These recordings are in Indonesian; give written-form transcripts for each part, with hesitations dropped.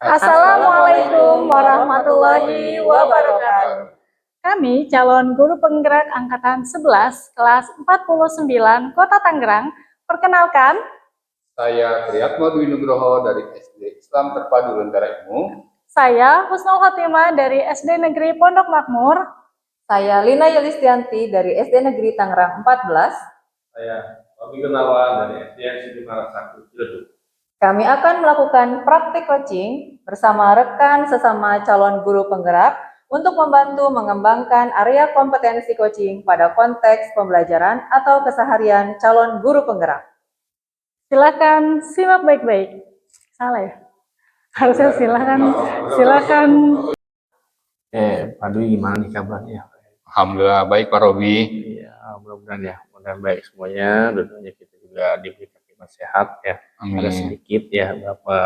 Assalamualaikum warahmatullahi wabarakatuh. Kami calon guru penggerak angkatan 11 kelas 49 Kota Tangerang. Perkenalkan, saya Priyatma Dwi Nugroho dari SD Islam Terpadu Lentera Ilmu. Saya Husnul Khotimah dari SD Negeri Pondok Makmur. Saya Lina Yulistianti dari SD Negeri Tangerang 14. Saya Robi Gunawan dari SD Sudirman 1 Ciledug. Kami akan melakukan praktik coaching bersama rekan sesama calon guru penggerak untuk membantu mengembangkan area kompetensi coaching pada konteks pembelajaran atau keseharian calon guru penggerak. Silakan simak baik-baik. Salah ya? Harusnya silakan. Pak Dwi gimana nih kabarnya? Alhamdulillah baik Pak Robi. Iya, mudah-mudahan ya, mudah-mudahan baik semuanya. Tentunya kita juga diberi kaki sehat ya. Amin. Ada sedikit ya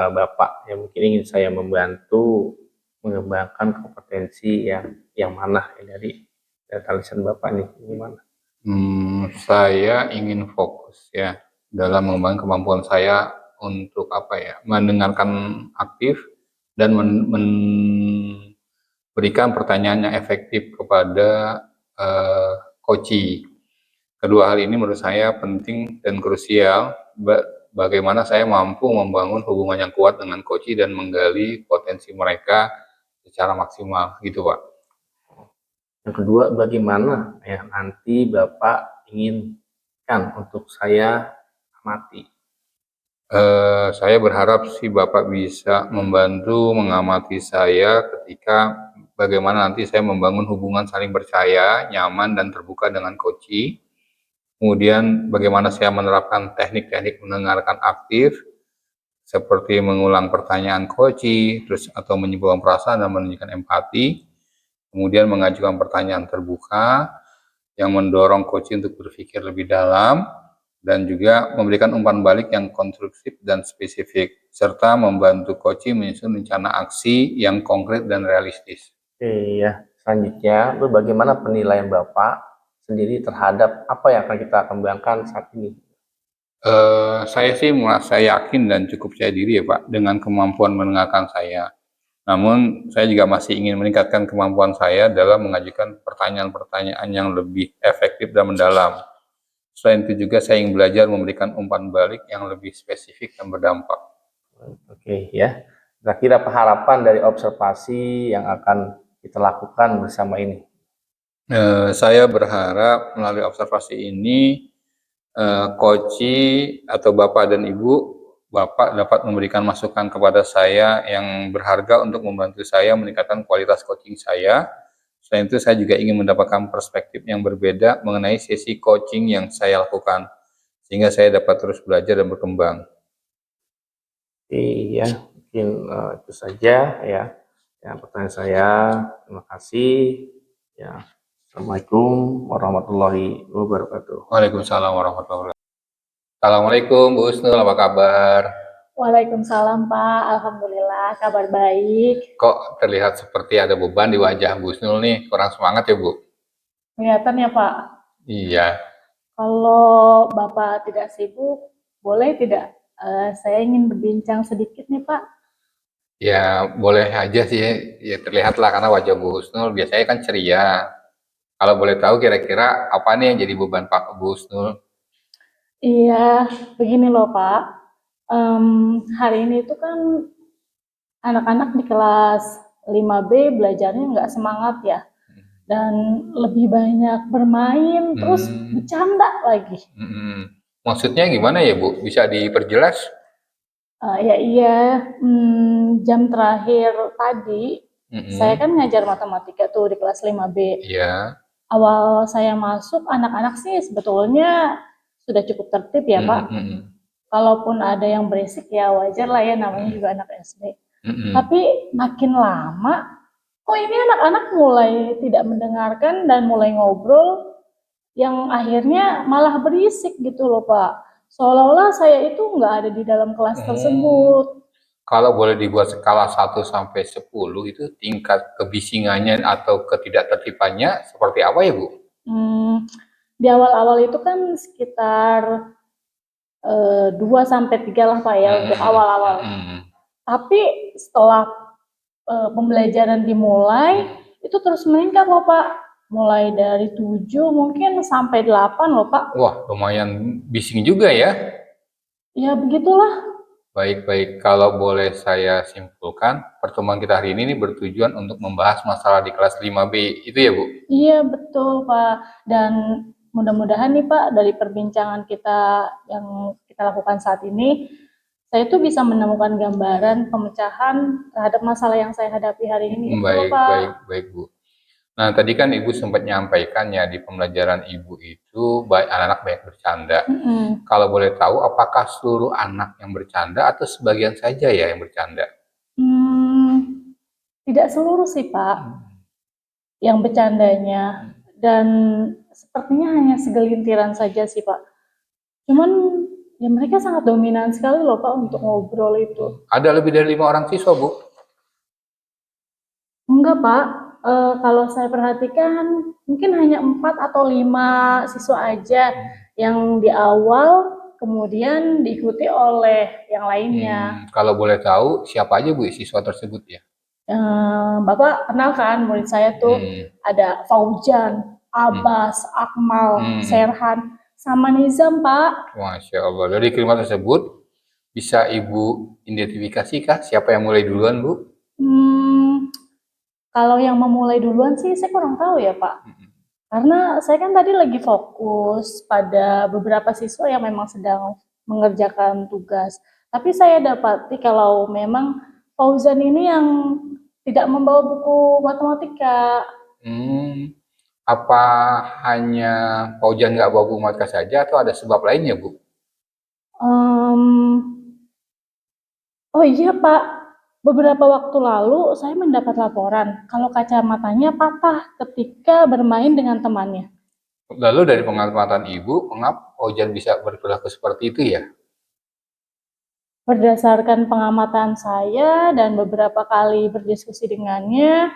bapak yang mungkin ingin saya membantu mengembangkan kompetensi yang mana ya, dari tulisan bapak nih gimana? Saya ingin fokus ya dalam mengembangkan kemampuan saya untuk mendengarkan aktif dan memberikan pertanyaan yang efektif kepada coachee. Kedua hal ini menurut saya penting dan krusial. Bagaimana saya mampu membangun hubungan yang kuat dengan coachee dan menggali potensi mereka secara maksimal, gitu Pak. Yang kedua, bagaimana ya nanti Bapak inginkan untuk saya amati? Saya berharap sih Bapak bisa membantu mengamati saya ketika bagaimana nanti saya membangun hubungan saling percaya, nyaman dan terbuka dengan coachee. Kemudian bagaimana saya menerapkan teknik-teknik mendengarkan aktif seperti mengulang pertanyaan coachee, terus atau menyimpulkan perasaan dan menunjukkan empati. Kemudian mengajukan pertanyaan terbuka yang mendorong coachee untuk berpikir lebih dalam dan juga memberikan umpan balik yang konstruktif dan spesifik serta membantu coachee menyusun rencana aksi yang konkret dan realistis. Oke ya, selanjutnya bagaimana penilaian Bapak sendiri terhadap apa yang akan kita kembangkan saat ini? Saya sih merasa yakin dan cukup percaya diri ya Pak dengan kemampuan mendengarkan saya. Namun saya juga masih ingin meningkatkan kemampuan saya dalam mengajukan pertanyaan-pertanyaan yang lebih efektif dan mendalam. Selain itu juga saya ingin belajar memberikan umpan balik yang lebih spesifik dan berdampak. Oke ya, kira-kira harapan dari observasi yang akan kita lakukan bersama ini? Saya berharap melalui observasi ini coachee atau Bapak dan Ibu, Bapak dapat memberikan masukan kepada saya yang berharga untuk membantu saya meningkatkan kualitas coaching saya. Selain itu saya juga ingin mendapatkan perspektif yang berbeda mengenai sesi coaching yang saya lakukan, sehingga saya dapat terus belajar dan berkembang. Iya, mungkin itu saja ya pertanyaan saya. Terima kasih ya. Assalamualaikum warahmatullahi wabarakatuh. Waalaikumsalam warahmatullahi wabarakatuh. Assalamualaikum Bu Husnul, apa kabar? Waalaikumsalam Pak, alhamdulillah kabar baik. Kok terlihat seperti ada beban di wajah Bu Husnul nih, kurang semangat ya Bu? Kelihatan ya Pak? Iya. Kalau Bapak tidak sibuk, boleh tidak? Saya ingin berbincang sedikit nih Pak. Ya boleh aja sih, ya terlihatlah karena wajah Bu Husnul biasanya kan ceria. Kalau boleh tahu kira-kira apa nih yang jadi beban Pak Bu Husnul? Iya, begini loh Pak. Hari ini itu kan anak-anak di kelas 5B belajarnya nggak semangat ya. Dan lebih banyak bermain, terus bercanda lagi. Maksudnya gimana ya Bu? Bisa diperjelas? Jam terakhir tadi, saya kan ngajar matematika tuh di kelas 5B. Iya. Awal saya masuk, anak-anak sih sebetulnya sudah cukup tertib ya Pak. Kalaupun ada yang berisik ya wajar lah ya, namanya juga anak SD. Tapi makin lama, kok ini anak-anak mulai tidak mendengarkan dan mulai ngobrol, yang akhirnya malah berisik gitu loh Pak. Seolah-olah saya itu nggak ada di dalam kelas tersebut. Kalau boleh dibuat skala 1 sampai 10 itu tingkat kebisingannya atau ketidaktertibannya seperti apa ya Bu? Di awal-awal itu kan sekitar 2 sampai 3 lah Pak ya untuk awal-awal. Tapi setelah pembelajaran dimulai, itu terus meningkat loh Pak. Mulai dari 7 mungkin sampai 8 loh Pak. Wah, lumayan bising juga ya. Ya begitulah. Baik-baik, kalau boleh saya simpulkan, pertemuan kita hari ini bertujuan untuk membahas masalah di kelas 5B, itu ya Bu? Iya betul Pak. Dan mudah-mudahan nih Pak, dari perbincangan kita yang kita lakukan saat ini, saya tuh bisa menemukan gambaran pemecahan terhadap masalah yang saya hadapi hari ini. Itu loh Baik, Pak. baik, baik Bu. Nah, tadi kan Ibu sempat menyampaikan ya di pembelajaran Ibu itu anak-anak banyak bercanda. Kalau boleh tahu, apakah seluruh anak yang bercanda atau sebagian saja ya yang bercanda? Tidak seluruh sih Pak yang bercandanya, dan sepertinya hanya segelintiran saja sih Pak. Cuman ya mereka sangat dominan sekali loh Pak untuk ngobrol itu. Ada lebih dari 5 orang siswa Bu? Enggak Pak, kalau saya perhatikan mungkin hanya 4 atau 5 siswa aja yang di awal, kemudian diikuti oleh yang lainnya. Kalau boleh tahu, siapa aja Bu siswa tersebut ya? Bapak kenal kan murid saya tuh, ada Fauzan, Abbas, Akmal, Serhan, sama Nizam Pak. Masya Allah, dari kelima tersebut bisa Ibu identifikasikah siapa yang mulai duluan Bu? Kalau yang memulai duluan sih saya kurang tahu ya Pak. Karena saya kan tadi lagi fokus pada beberapa siswa yang memang sedang mengerjakan tugas. Tapi saya dapati kalau memang Fauzan ini yang tidak membawa buku matematika. Apa hanya Fauzan nggak bawa buku matematika saja atau ada sebab lainnya Bu? Oh iya Pak, beberapa waktu lalu saya mendapat laporan kalau kacamatanya patah ketika bermain dengan temannya. Lalu dari pengamatan Ibu, mengapa Fauzan bisa berperilaku seperti itu ya? Berdasarkan pengamatan saya dan beberapa kali berdiskusi dengannya,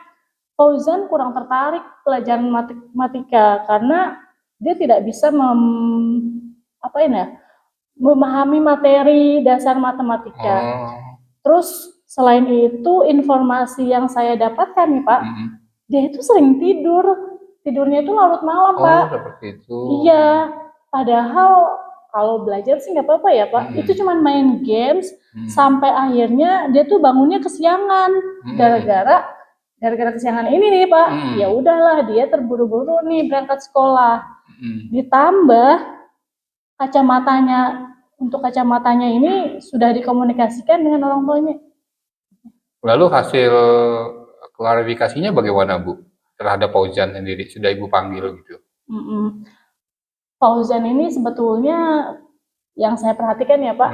Fauzan kurang tertarik pelajaran matematika karena dia tidak bisa memahami materi dasar matematika. Terus selain itu informasi yang saya dapatkan nih Pak, dia itu sering tidurnya itu larut malam Pak. Seperti itu. Iya, padahal kalau belajar sih nggak apa-apa ya Pak, itu cuma main games sampai akhirnya dia tuh bangunnya kesiangan gara-gara kesiangan ini nih Pak. Ya udahlah, dia terburu-buru nih berangkat sekolah. Ditambah kacamatanya ini sudah dikomunikasikan dengan orang tuanya. Lalu hasil klarifikasinya bagaimana Bu terhadap Fauzan sendiri? Sudah Ibu panggil gitu? Fauzan ini sebetulnya yang saya perhatikan ya Pak,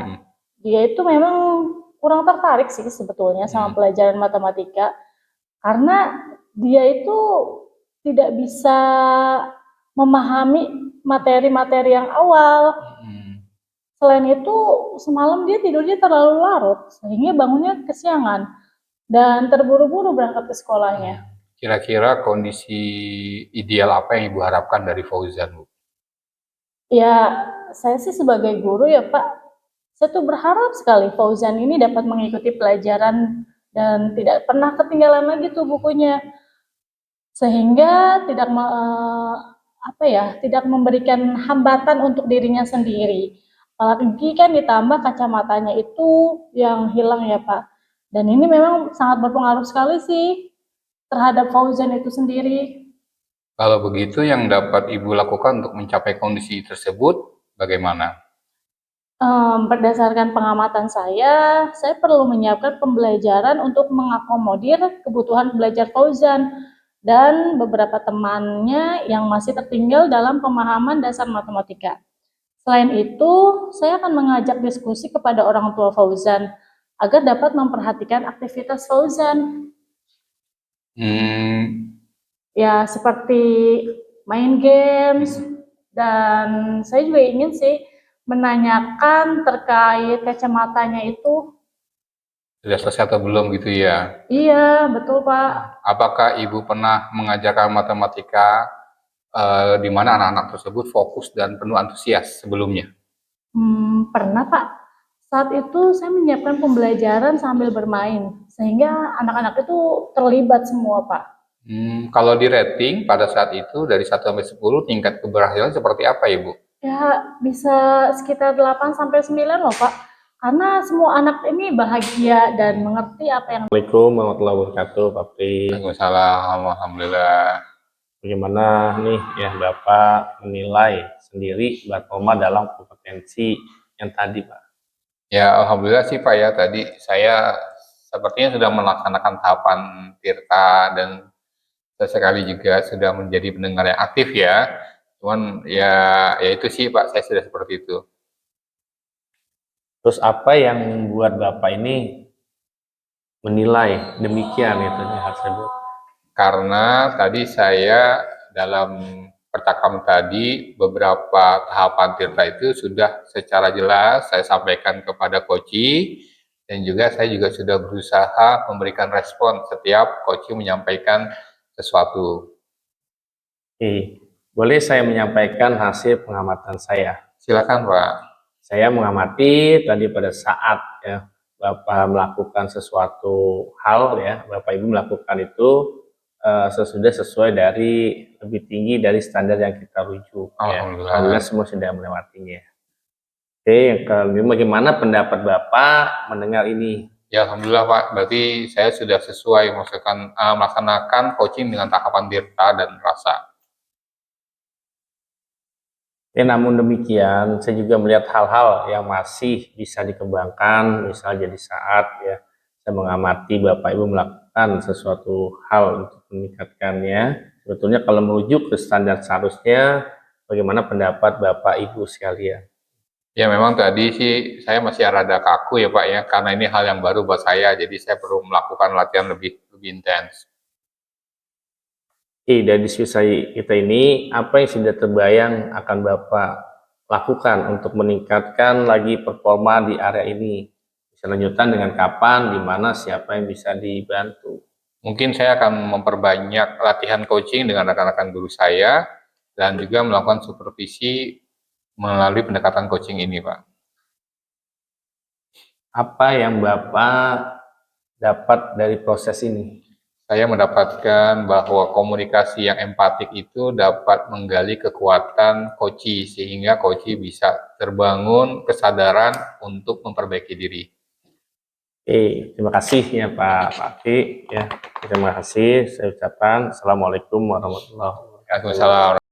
dia itu memang kurang tertarik sih sebetulnya sama pelajaran matematika, karena dia itu tidak bisa memahami materi-materi yang awal. Selain itu, semalam dia tidurnya terlalu larut, sehingga bangunnya kesiangan dan terburu-buru berangkat ke sekolahnya. Kira-kira kondisi ideal apa yang Ibu harapkan dari Fauzan, Bu? Ya, saya sih sebagai guru ya Pak, saya tuh berharap sekali Fauzan ini dapat mengikuti pelajaran dan tidak pernah ketinggalan lagi tuh bukunya, sehingga tidak memberikan hambatan untuk dirinya sendiri. Apalagi kan ditambah kacamatanya itu yang hilang ya Pak. Dan ini memang sangat berpengaruh sekali sih terhadap Fauzan itu sendiri. Kalau begitu yang dapat Ibu lakukan untuk mencapai kondisi tersebut bagaimana? Berdasarkan pengamatan saya perlu menyiapkan pembelajaran untuk mengakomodir kebutuhan belajar Fauzan dan beberapa temannya yang masih tertinggal dalam pemahaman dasar matematika. Selain itu, saya akan mengajak diskusi kepada orang tua Fauzan agar dapat memperhatikan aktivitas Fauzan. Ya, seperti main games, dan saya juga ingin sih menanyakan terkait kacamatanya itu. Sudah selesai atau belum gitu ya? Iya, betul Pak. Apakah Ibu pernah mengajarkan matematika di mana anak-anak tersebut fokus dan penuh antusias sebelumnya? Pernah Pak. Saat itu saya menyiapkan pembelajaran sambil bermain, sehingga anak-anak itu terlibat semua, Pak. Kalau di rating pada saat itu dari 1 sampai 10 tingkat keberhasilan seperti apa, Ibu? Ya, bisa sekitar 8 sampai 9 loh, Pak. Karena semua anak ini bahagia dan mengerti apa yang Assalamualaikum warahmatullahi wabarakatuh, Pak Pri. Waalaikumsalam, alhamdulillah. Bagaimana nih ya Bapak menilai sendiri Mbak Toma dalam kompetensi yang tadi, Pak? Ya, alhamdulillah sih Pak ya, tadi saya sepertinya sudah melaksanakan tahapan tirta dan sesekali juga sudah menjadi pendengar yang aktif ya. Cuman ya itu sih Pak, saya sudah seperti itu. Terus apa yang membuat Bapak ini menilai demikian itu hal tersebut? Karena tadi saya dalam percakapan tadi beberapa tahapan tirta itu sudah secara jelas saya sampaikan kepada Koci, dan juga saya juga sudah berusaha memberikan respon setiap Koci menyampaikan sesuatu. Oke, boleh saya menyampaikan hasil pengamatan saya? Silakan Pak. Saya mengamati tadi pada saat ya Bapak melakukan sesuatu hal ya, Bapak Ibu melakukan itu sesudah sesuai dari lebih tinggi dari standar yang kita rujuk. Alhamdulillah. Ya. Alhamdulillah semua sudah melewatinya. Oke, yang kedua, bagaimana pendapat Bapak mendengar ini? Ya Alhamdulillah Pak, berarti saya sudah sesuai melaksanakan coaching dengan tahapan tirta dan rasa. Ya, namun demikian, saya juga melihat hal-hal yang masih bisa dikembangkan, misalnya di saat ya saya mengamati Bapak Ibu melakukan sesuatu hal untuk meningkatkannya. Sebetulnya kalau merujuk ke standar seharusnya, bagaimana pendapat Bapak Ibu sekalian? Ya memang tadi sih saya masih rada kaku ya Pak ya, karena ini hal yang baru buat saya, jadi saya perlu melakukan latihan lebih intens. Dari diskusi kita ini, apa yang sudah terbayang akan Bapak lakukan untuk meningkatkan lagi performa di area ini? Selanjutnya dengan kapan, di mana, siapa yang bisa dibantu? Mungkin saya akan memperbanyak latihan coaching dengan rekan-rekan guru saya, dan juga melakukan supervisi melalui pendekatan coaching ini Pak. Apa yang Bapak dapat dari proses ini? Saya mendapatkan bahwa komunikasi yang empatik itu dapat menggali kekuatan Koci, sehingga Koci bisa terbangun kesadaran untuk memperbaiki diri. Terima kasih ya Pak Fakih ya. Terima kasih. Saya ucapkan Assalamualaikum warahmatullahi wabarakatuh. Waalaikumsalam.